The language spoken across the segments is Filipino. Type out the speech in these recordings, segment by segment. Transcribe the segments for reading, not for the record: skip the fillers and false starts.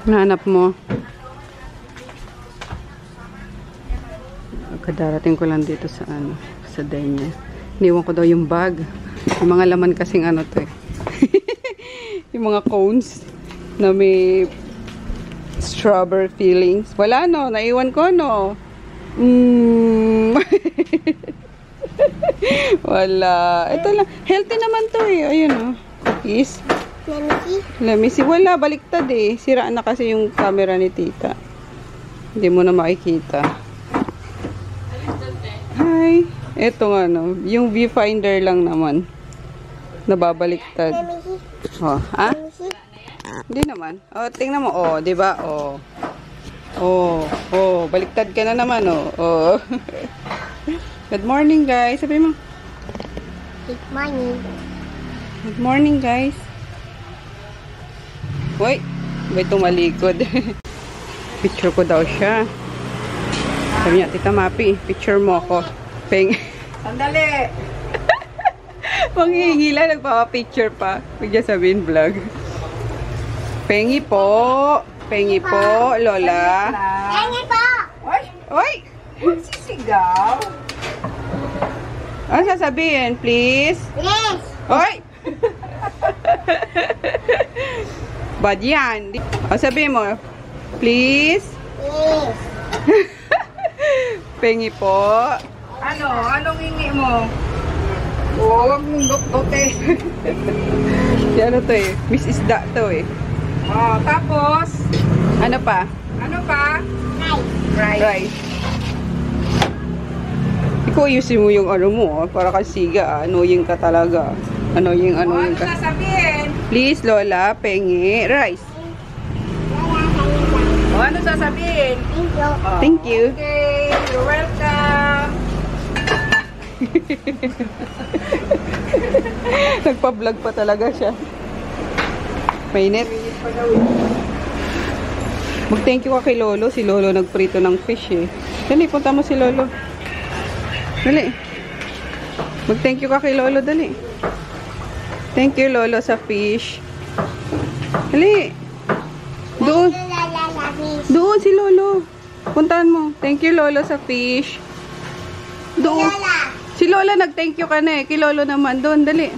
Nahanap mo. Kadarating ko lang dito sa ano, sa day niya. Iniwan ko daw yung bag. Yung mga laman kasing ano to eh. Yung mga cones na may strawberry fillings. Wala no, naiwan ko no. Wala. Ito lang. Healthy naman to eh. Ayun o. Cookies. Let me see. Wala. Baliktad eh. Sira na kasi yung camera ni tita. Hindi mo na makikita. Hi. Ito nga no. Yung viewfinder lang naman. Nababaliktad. Oh, ha? Hindi naman. Oh, tingnan mo. Oh, 'di ba? Oh. Oh, baliktad ka na naman oh. Oh. Good morning, guys. Sabi mo. Good morning. Good morning, guys. Hoy, may tumalikod. Picture ko daw siya. Sabi niya, Tita Mapi, picture mo ako. Peng. Sandali. Manghihila, nagpapapicture pa. Bigyan sabihin vlog. Pengi po. Pengi po, Lola. Pengi po. Oy! Oy! Sisigaw. Ano sasabihin, please? Yes. Oy! Bad yan. O, sabihin mo, please? Yes. Pengi po. Ano? Anong hingi mo? Huwag mong dot eh. Ano to eh? Miss Isda to eh. Oh, tapos, Ano pa? ano pa? Rice. Rice. Ikaw ayusin mo yung ano mo, para kasi siga, annoying ka talaga. Annoying Ano ka. sasabihin? Please, Lola, pengi, rice. O, ano sasabihin? Oh, Thank you. Okay, you're welcome. Nagpa-vlog pa talaga siya. Mainit. Mag-thank you ka kay Lolo. Si Lolo nagprito ng fish eh. Dali, punta mo si Lolo. Dali. Mag-thank you ka kay Lolo, dali. Thank you, Lolo, sa fish. Dali. Doon. Doon si Lolo. Puntahan mo. Thank you, Lolo, sa fish. Doon. Si Lola nag-thank you ka na eh. Kay Lolo naman. Doon, dali.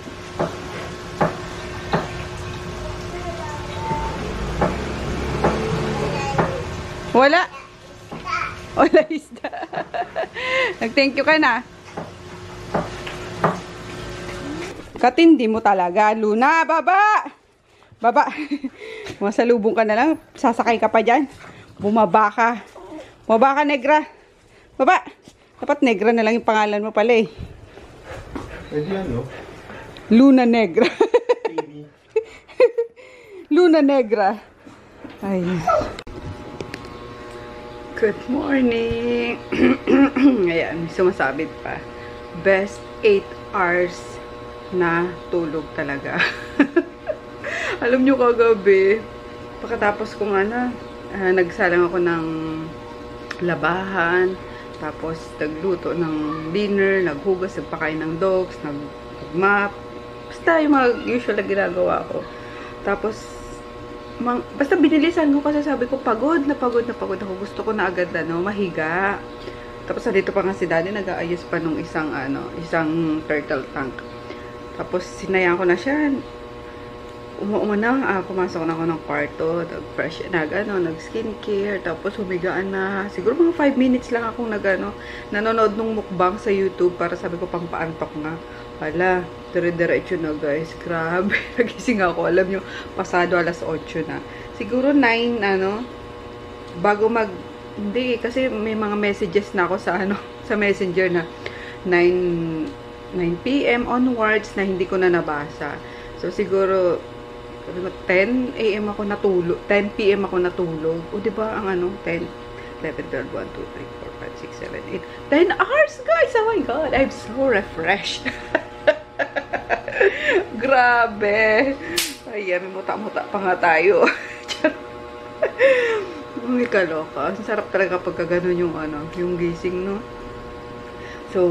Wala. Wala isda. Nag-thank you ka na. Katindi mo talaga, Luna. Baba! Baba. Masalubong ka na lang. Sasakay ka pa dyan. Bumaba ka. Bumaba ka, Negra. Baba. Dapat Negra na lang yung pangalan mo pala eh. Pwede yan, no? Luna Negra. Luna Negra. Ay. Good morning. Ayan, sumasabit pa. Best 8 hours na tulog talaga. Alam nyo kagabi, pagkatapos kong nagsalang ako ng labahan, tapos nagluto ng dinner, naghugas, nagpakain ng dogs, nag-map. Basta yung mga usual na ginagawa ko. Tapos, basta binilisan ko kasi sabi ko, pagod na pagod ako. Gusto ko na agad mahiga. Tapos, dito pa nga si Daddy, nag-aayos pa nung isang turtle tank. Tapos, sinayang ko na siya. Pumasok na ako ng kwarto, nag-fresh, nag-skincare, tapos humigaan na. Siguro mga 5 minutes lang akong nanonood ng mukbang sa YouTube para sabi ko pang paantok nga. Wala, dire-diretso na guys. Grabe, nagising ako. Alam nyo, pasado alas 8 na. Siguro 9, bago hindi, kasi may mga messages na ako sa Messenger na 9 PM onwards na hindi ko na nabasa. So, siguro 10 AM ako natulog, 10 PM ako natulog. O, diba, ang 10, 11, 12, 1, 2, 3, 4, 5, 6, 7, 8, 10 hours, guys! Oh my God, I'm so refreshed. Grabe. Ayan, muta-muta pa nga tayo. Uy, kaloka. Ang sarap talaga pagka ganun yung gising, no? So,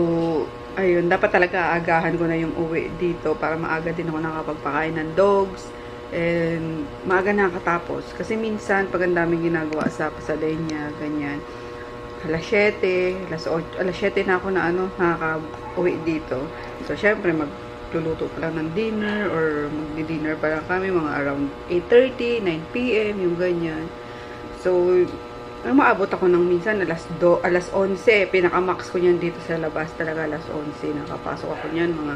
ayun, dapat talaga aagahan ko na yung uwi dito para maaga din ako nakapagpakain ng dogs. And maaga nakakatapos. Kasi minsan, pag ang daming ginagawa sa Pasadena, ganyan, alas 7 na ako na nakaka-uwi dito. So, syempre, magluluto pa lang ng dinner or magdi-dinner pa lang kami, mga around 8:30, 9 p.m., yung ganyan. So, maabot ako ng minsan alas 11. Pinaka-max ko niyan dito sa labas talaga, alas 11. Nakapasok ako niyan, mga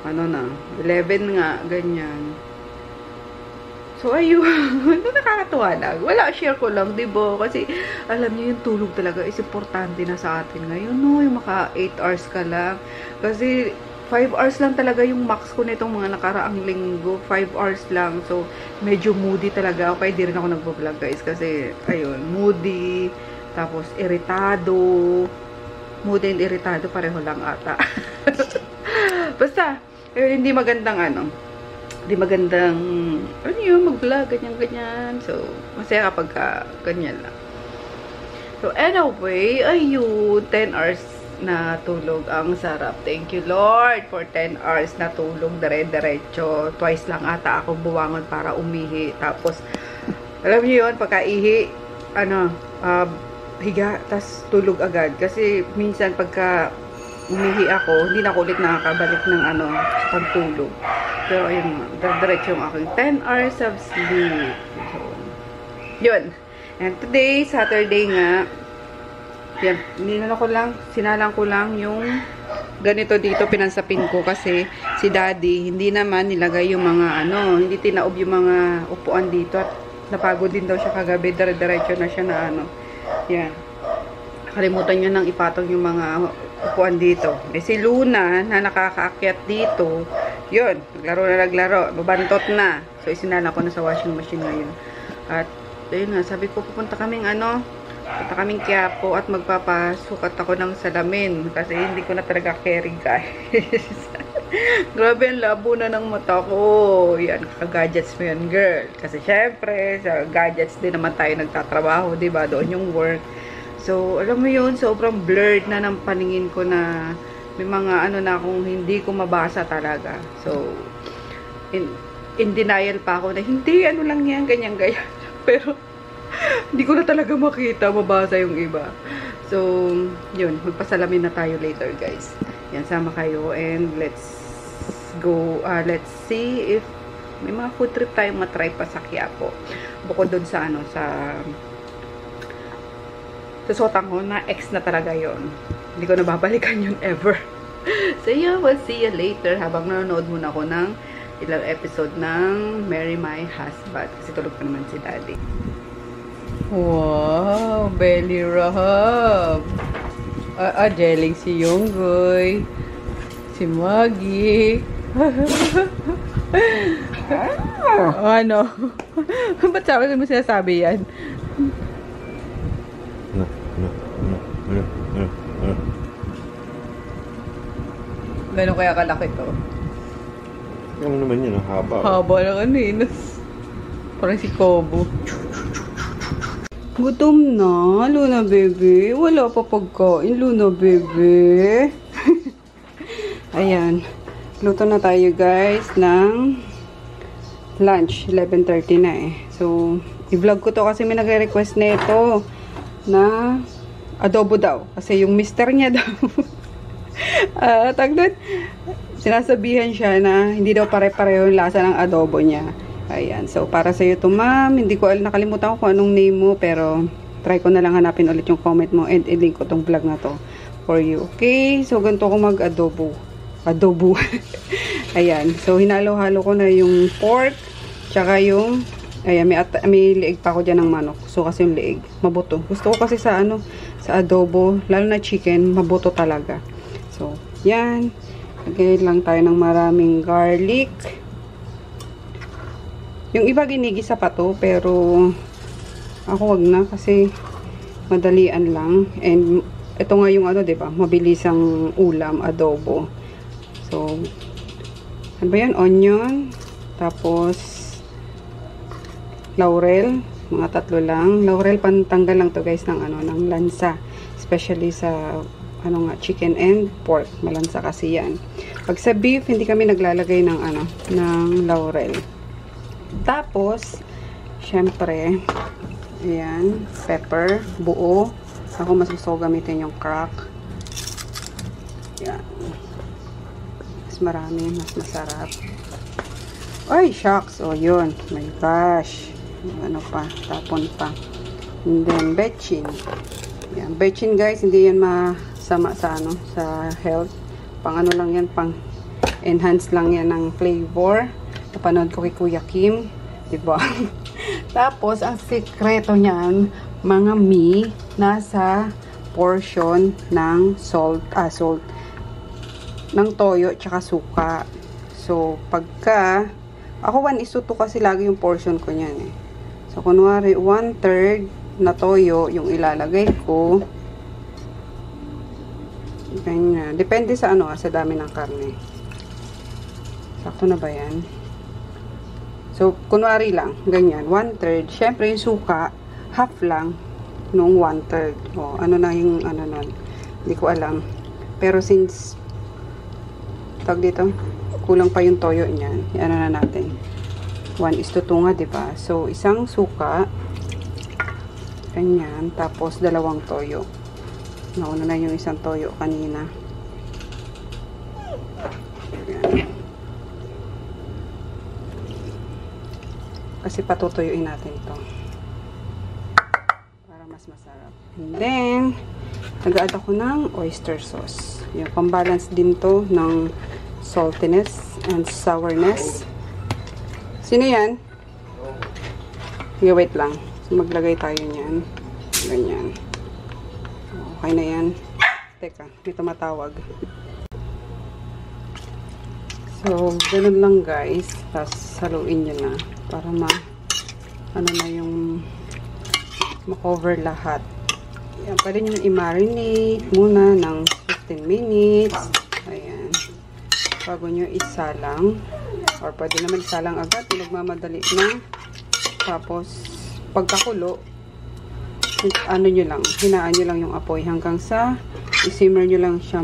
11 nga, ganyan. So, ayun. Nakakatuwa lang. Wala, share ko lang, diba? Kasi, alam niyo, yung tulog talaga is importante na sa atin ngayon, no? Yung maka 8 hours ka lang. Kasi, 5 hours lang talaga yung max ko nitong mga nakaraang linggo. 5 hours lang. So, medyo moody talaga ako. Kaya di rin ako nagbablog, guys. Kasi, ayun, moody. Tapos, iritado. Moody and iritado, pareho lang ata. Basta, hindi magandang mag-vlog, ganyan-ganyan. So, masaya kapag ganyan lang. So, anyway, ayun, 10 hours na tulog. Ang sarap. Thank you, Lord, for 10 hours na tulog. Dire-diretso. Twice lang ata ako buwangon para umihi. Tapos, alam niyo yun, pagka-ihi, higa, tas tulog agad. Kasi, minsan, pagka umihi ako, hindi na ako ulit nakakabalik ng pagtulog. Pero ayun nga, diretso yung aking 10 hours of sleep. So, yun. And today, Saturday nga, yan, sinalang ko lang yung ganito dito, pinansapin ko kasi si Daddy, hindi naman nilagay yung mga hindi tinaob yung mga upuan dito at napagod din daw siya kagabi, diretso na siya na yan. Nakalimutan niya nang ipatong yung mga upuan dito. Eh si Luna na nakakaakyat dito, yun, naglaro, babantot na. So isinala ko na sa washing machine ngayon. At ayun nga, sabi ko punta kaming Quiapo at magpapasukat ako ng salamin kasi hindi ko na talaga carry, guys. Grabe ang labo na ng mata ko. Yan, kaka-gadgets mo yan, girl. Kasi syempre, sa gadgets din naman tayo nagtatrabaho, diba? Doon yung work. So, alam mo yun, sobrang blurred na ng paningin ko na may mga na akong hindi ko mabasa talaga. So, in denial pa ako na hindi, lang yan, ganyan-ganyan. Pero, hindi ko na talaga mabasa yung iba. So, yun, magpasalamin na tayo later, guys. Yan, sama kayo and let's go, let's see if may mga food trip tayong matry pa sa Quiapo. Bukod dun sa susotang ko na ex na talaga yon. Hindi ko na babalikan yun ever. So yeah, we'll see you later habang nanonood muna ako ng ilang episode ng Marry My Husband. Kasi tulog pa naman si Daddy. Wow, belly rub. Jelling si Yonggoy. Si Maggie. Ano? Ba't sa akin mo sinasabi yan? Gano'n kaya kalaki to? Ano naman yun, haba. Haba lang parang si Kobo. Gutom na, Luna baby. Wala pa pagkain, Luna baby. Ayan. Luto na tayo, guys, ng lunch. 11:30 na eh. So, i-vlog ko to kasi may nagre-request na ito na adobo daw. Kasi yung mister niya daw sinasabihan siya na hindi daw pare-pareho yung lasa ng adobo niya. Ayan. So, para sa'yo to, ma'am. Hindi ko nakalimutan ko kung anong name mo, pero try ko na lang hanapin ulit yung comment mo and i-link ko tong vlog na to for you. Okay? So, ganito ko mag-adobo. Ayan. So, hinalo-halo ko na yung pork, tsaka yung, ayan, may liig pa ako dyan ng manok. So, kasi yung liig, mabuto. Gusto ko kasi sa sa adobo, lalo na chicken, mabuto talaga. So, yan. Lagay lang tayo ng maraming garlic. Yung iba ginigisa pa to, pero ako wag na kasi madalian lang. And ito nga yung diba? Mabilisang ulam, adobo. So, ano ba yan? Onion. Tapos, laurel. Mga 3 lang. Laurel, pantanggal lang to, guys, ng ng lansa. Especially sa chicken and pork. Malansa kasi yan. Pag sa beef, hindi kami naglalagay ng ng laurel. Tapos, syempre, ayan, pepper, buo. Ako mas gusto ko gamitin yung crack. Ayan. Mas marami, mas masarap. Ay, shucks. O, yun. My gosh. Ano pa, tapon pa. And then, bechin. Ayan. Bechin, guys, hindi yan masama sa, sa health. Pang ano lang yan, pang enhance lang yan ng flavor. Napanood ko kay Kuya Kim. Diba? Tapos, ang sekreto niyan, mga nasa portion ng salt, ng toyo, tsaka suka. So, pagka, ako 1:2 kasi lagi yung portion ko niyan eh. So, kunwari, 1/3 na toyo yung ilalagay ko. Ganyan. Depende sa sa dami ng karne. Sakto na ba yan? So, kunwari lang, ganyan, 1/3. Syempre, yung suka, half lang, nung 1/3. O, ano na yung, nun. Hindi ko alam. Pero since, tawag dito, kulang pa yung toyo niyan, ano na natin. 1:2 nga, diba? So, isang suka, ganyan, tapos 2 toyo. Nauna na yung isang toyo kanina. Ganyan. Kasi patutuyuin natin to para mas masarap. And then, nag-add ako ng oyster sauce. Yung pambalance din to ng saltiness and sourness. Sino yan? Okay, wait lang. So, maglagay tayo niyan. Ganyan. Okay na yan. Teka, may tumatawag. So, ganun lang guys. Tapos, haluin nyo na. Para ano na yung ma-cover lahat. Ayan, pwede nyo i-marinate muna ng 15 minutes. Ayan. Bago nyo isalang. Or pwede naman isalang agad. Nagmamadali na. Tapos, pagkakulo, ano nyo lang, hinaan nyo lang yung apoy hanggang sa i-simmer nyo lang siya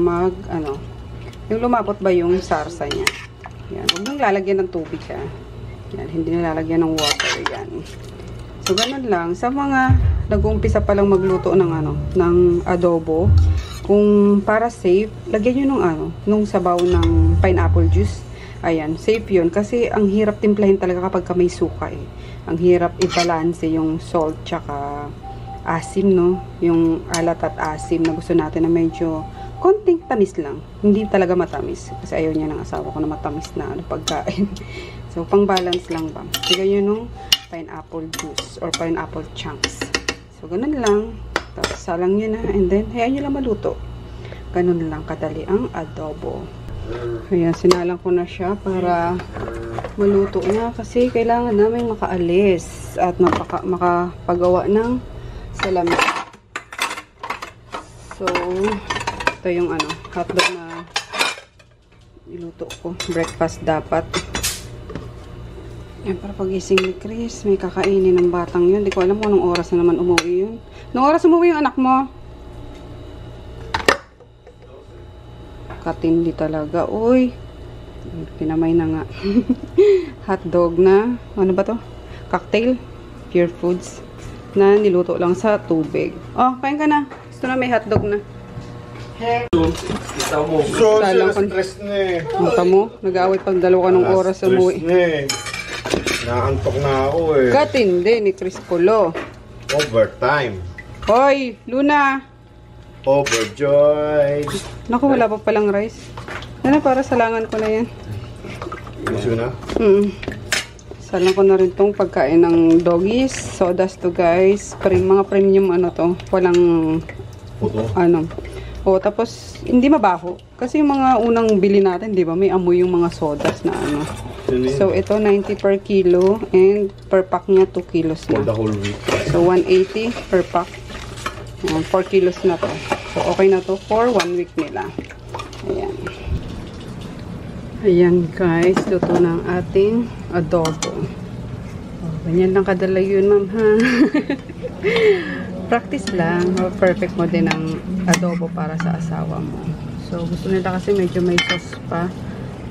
yung lumapot ba yung sarsa niya. Ayan. Huwag nang lalagyan ng tubig ha. Yan, hindi nilalagyan ng water yan. So, ganun lang. Sa mga nag-uumpisa pa lang magluto ng ng adobo, kung para safe, lagyan nyo nung sabaw ng pineapple juice. Ayan, safe yun. Kasi ang hirap timplahin talaga kapag may suka eh. Ang hirap i-balance yung salt tsaka asim, no? Yung alat at asim na gusto natin na medyo konting tamis lang. Hindi talaga matamis. Kasi ayaw niya ng asawa ko na matamis na pagkain. So, pang balance lang ba? Bigyan nyo nung pineapple juice or pineapple chunks. So, ganun lang. Tapos, salang nyo na. And then, hayaan nyo lang maluto. Ganun lang kadali ang adobo. Kaya, sinalang ko na siya para maluto na. Kasi, kailangan namin makaalis at makapagawa ng salamin. So, ito yung hotdog na iluto ko. Breakfast dapat. Yan, para pagising ni Chris, may kakainin ng batang yun. Hindi ko alam kung anong oras na naman umuwi yun. Anong oras umuwi yung anak mo? Katindi talaga. Uy, pinamay na nga. Hotdog na, ano ba to? Cocktail, Pure Foods, na niluto lang sa tubig. Oh, kain ka na. Gusto na may hotdog na. So, stress na eh. Mata mo, nag-aaway pang 2 oras umuwi. Stress na eh. Naantok na ako eh. Katindi ni Chris Polo. Overtime. Hoy, Luna. Overjoyed. Naku, wala pa palang rice. Ano, para salangan ko na yan. Gusto na? Salang ko na rin tong pagkain ng doggies. Sodas to guys. Mga premium to. Walang Puto. O, tapos, hindi mabaho. Kasi yung mga unang bili natin, di ba, may amoy yung mga sodas na So, ito, 90 per kilo. And per pack niya, 2 kilos For na. the whole week. So, 180 per pack. 4 kilos na to. So, okay na to for 1 week nila. Ayan. Ayan, guys. Luto ng ating adobo. Ganyan lang kadala yun, ma'am, ha? Practice lang. Perfect mo din ang adobo para sa asawa mo. So, gusto nila kasi medyo may sauce pa.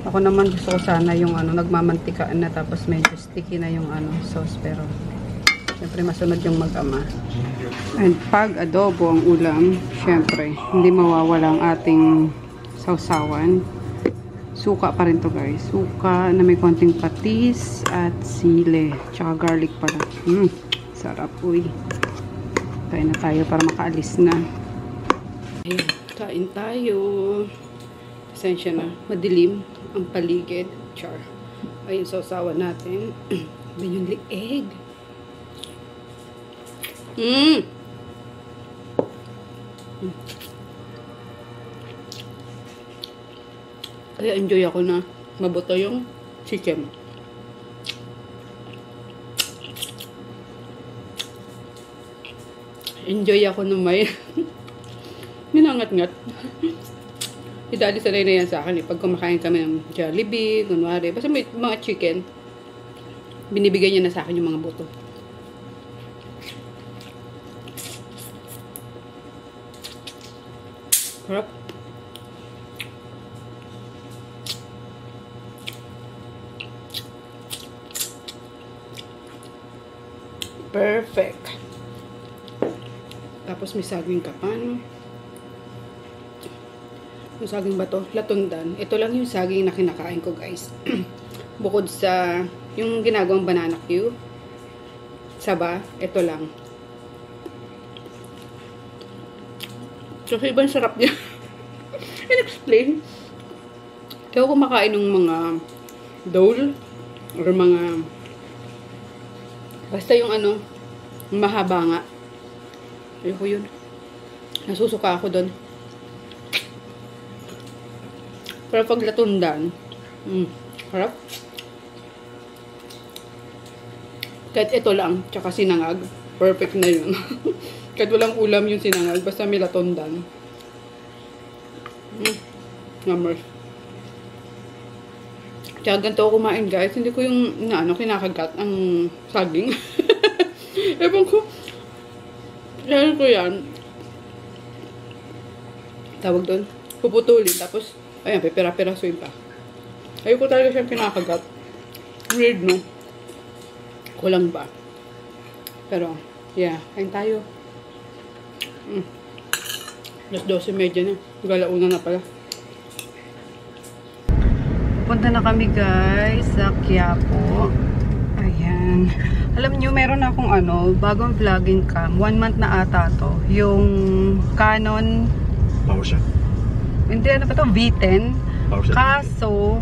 Ako naman gusto ko sana yung ano, nagmamantikaan na tapos medyo sticky na yung ano, sauce. Pero, syempre masunod yung mag-ama. And pag adobo ang ulam, syempre, hindi mawawala ang ating sausawan. Suka pa rin to guys. Suka na may konting patis at sile. Tsaka garlic pala. Sarap, uy. Kain na tayo para makaalis na. Ayan, kain tayo. Pasensya na. Madilim ang paligid. Char. Ayun, sausawan natin. Then yung egg. Kaya enjoy ako na mabuto yung chicken. Enjoy ako na may minangat-ngat. Si Daddy sanay na yan sa akin. Pag kumakain kami ng Jollibee, kunwari, basta may mga chicken, binibigay niya na sa akin yung mga buto. Sarap. Perfect. Tapos may saging kapan. Yung saging ba to? Latundan. Ito lang yung saging na kinakain ko guys. Bukod sa yung ginagawang banana cue. Saba, ito lang. So, ibang sarap niya. In-explain. Kaya ako kumakain ng mga dole or mga basta yung ano, mahaba nga. Ayoko yun. Nasusuka ako doon. Pero pag latundan, harap. Kahit ito lang, tsaka sinangag, perfect na yun. Kahit walang ulam yung sinangag, basta may latundan. Numbers. Tsaka ganito ako kumain guys, hindi ko yung kinakagat ang saging. Ewan ko. Kaya ko yan. Tawag doon. Puputulin. Tapos, ayan, pipira-pirasuin pa. Ayoko talaga siyang kinakagat. Weird, no? Kulang ba? Pero, yeah. Kain tayo. Alas 12:30 na. Galauna na pala. Punta na kami guys sa Quiapo. Ayan. Alam nyo, meron akong bagong vlogging cam. 1 month na ata to. Yung Canon. PowerShot. Hindi, ano ba to? V10. PowerShot. Kaso,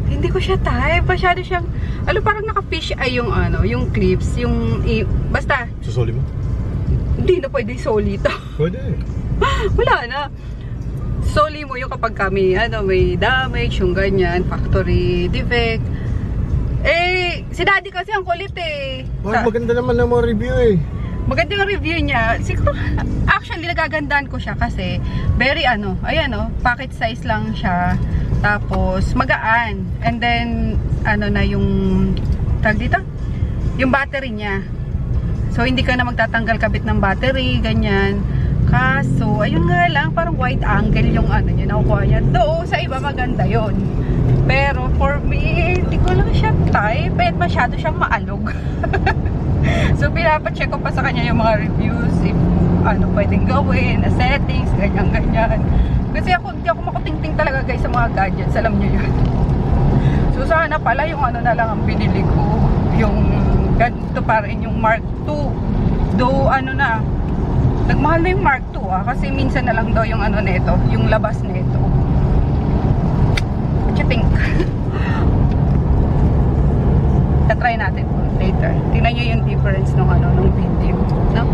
hindi ko siya type. Masyado siyang, parang naka-fish eye yung yung clips. Basta. Susuli mo? Hindi na pwede soli to. Pwede. Wala na. Soli mo yung kapag kami, may damage, yung ganyan, factory defect. Si Daddy kasi ang kulit eh. Maganda naman ang mga review eh. Maganda yung review niya. Siguro, actually, nagagandaan ko siya kasi very ayan packet size lang siya. Tapos, magaan. And then, na yung, tag dito? Yung battery niya. So, hindi ka na magtatanggal kabit ng battery, ganyan. Kaso, ayun nga lang, parang wide angle yung niya, nakukuha niya. Though, sa iba maganda yon. Pero, for me, hindi ko lang siya type. At masyado siyang maalog. So, pinapacheck ko pa sa kanya yung mga reviews. If, pwedeng gawin, settings, ganyan-ganyan. Kasi hindi ako makutingting talaga guys sa mga gadgets. Alam niyo yun. So, sana pala yung na lang ang binili ko. Yung, ganito pa rin, yung Mark 2. Though, nagmahal na yung Mark 2 kasi minsan na lang daw yung nito, yung labas nito. What you think? Tatry natin later. Tingnan nyo yung difference nung video, no?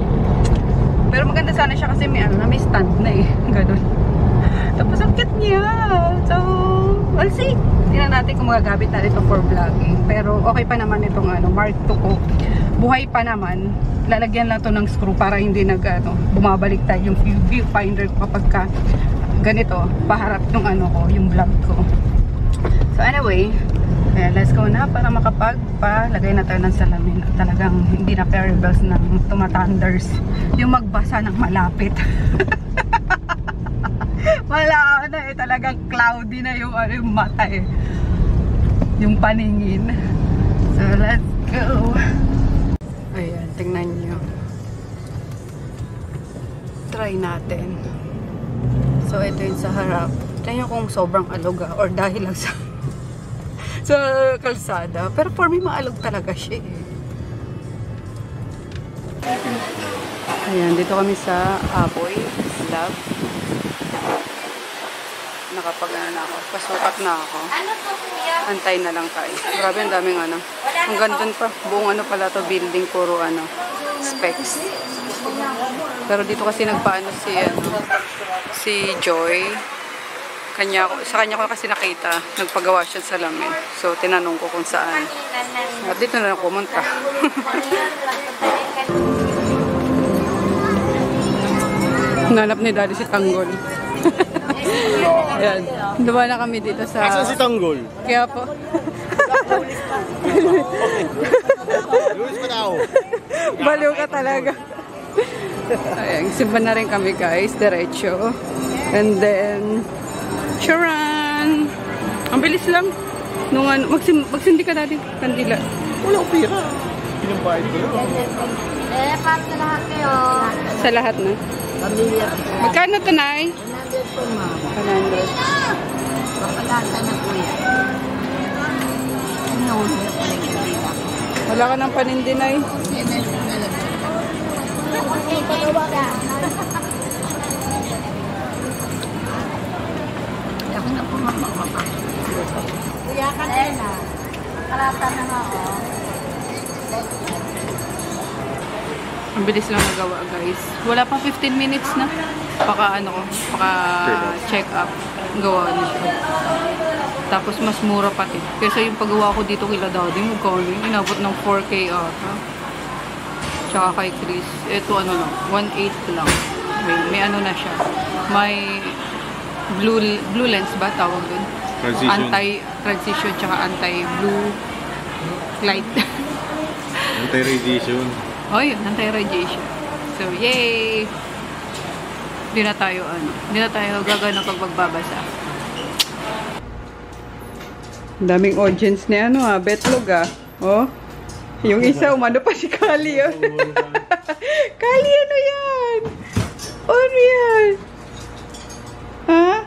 Pero maganda sana siya kasi may may stand na eh. Ganun. Tapos ang cute niya. So, we'll see. Tingnan natin kung magagamit na ito for vlogging. Pero okay pa naman itong Mark 2 ko. Buhay pa naman. Lalagyan lang to ng screw para hindi bumabalik tayo yung viewfinder ko kapag ganito, paharap yung yung vlog ko. So anyway, let's go na para makapagpalagay na tayo ng salamin at talagang hindi na variables ng tumatanders yung magbasa ng malapit. Wala na eh, talagang cloudy na yung, ano, yung mata eh. Yung paningin. So, let's go. Ayan, tingnan nyo. Try natin. So, ito yung sa harap. Tingnan nyo kung sobrang alog or dahil lang sa sa kalsada. Pero for me, maalog talaga siya eh. Ayan, dito kami sa Aboy Lab. Nakapag-ano na ako. Pasukat na ako. Antay na lang tayo. Grabe, ang daming ano. Hanggang dun pa. Buong ano pala to building. Puro ano. Specs. Pero dito kasi nagpaano si Joy. Sa kanya ko kasi nakita. Nagpagawa siya sa salamin. So, tinanong ko kung saan. At dito na lang pumunta. Nanap ni Daddy si Tanggol. Ayan. Dumaan na kami dito sa... Asan si Tanggol? Kaya po. Luis pa tao. Baliw ka talaga. Ayan. Simba na rin kami guys. Diretso. And then... Sharon! Ang bilis lang. Nung ano... Magsindi ka dati. Kandila. Walang pira. Pinambayad ko yun. Para sa lahat kayo. Sa lahat na. Pamilya. Magkano to, Nay? 100 po, ma'am. 100. Papalata na po yan. Ano, hirap pa rin kanila. Wala ka ng panindi, Nay. Ako na po, ma'am. Kuya ka din, ha? Papalata na nga, oh. Ang bilis lang nagawa, guys. Wala pang 15 minutes na. Paka check up. Gawa na siya. Tapos mas mura pati. Kesa yung paggawa ko dito kila Daddy, magkano yung inabot ng 4K ata. Tsaka kay Chris. Ito ano lang, 1.8 lang. May ano na siya. May blue lens ba tawag dun? Transition. Anti-transition tsaka anti-blue light. Anti-radiation. Oh, yun, anti-radiation. So, yay! Hindi na tayo gagana pag magbabasa. Daming audience ni ano Betlog Oh. Yung isa, umano pa si Kali Kali, ano yan? Ano yan? Ha?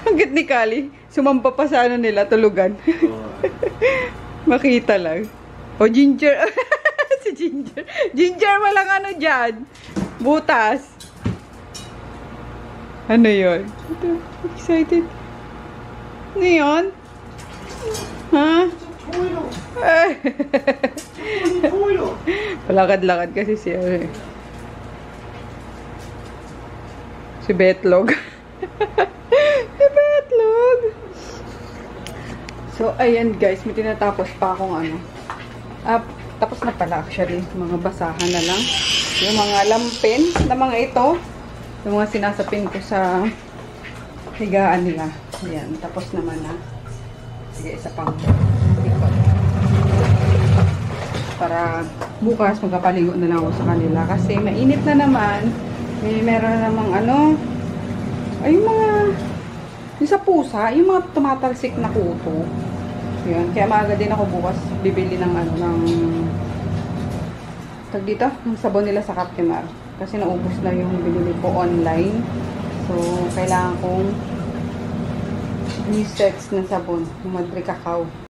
Ang cute ni Kali. Sumampa pa sa ano nila, tulugan. Makita lang. O, Ginger. Si Ginger. Ginger, walang ano dyan. Butas. Ano yun? Excited. Ano yun? Ha? Palakad-lakad kasi si si Betlog. Si Betlog. So, ayan guys, may tinatapos pa akong ano. Tapos na pala actually. Mga basahan na lang. Yung mga lampin na mga ito. Yung mga sinasapin ko sa higaan nila. Ayan, tapos naman na. Sige, isa pang ikot. Para bukas magpapaligo na lang ako sa kanila. Kasi mainit na naman. Meron namang ano. Ay, yung mga yung sa pusa, yung mga tumatalsik na kuto. Yan. Kaya maaga din ako bukas bibili ng ano, ng tag dito, ng sabon nila sa Captimar. Kasi naubos na yung binili ko online. So, kailangan kong new sets ng sabon. Yung Madre Cacao.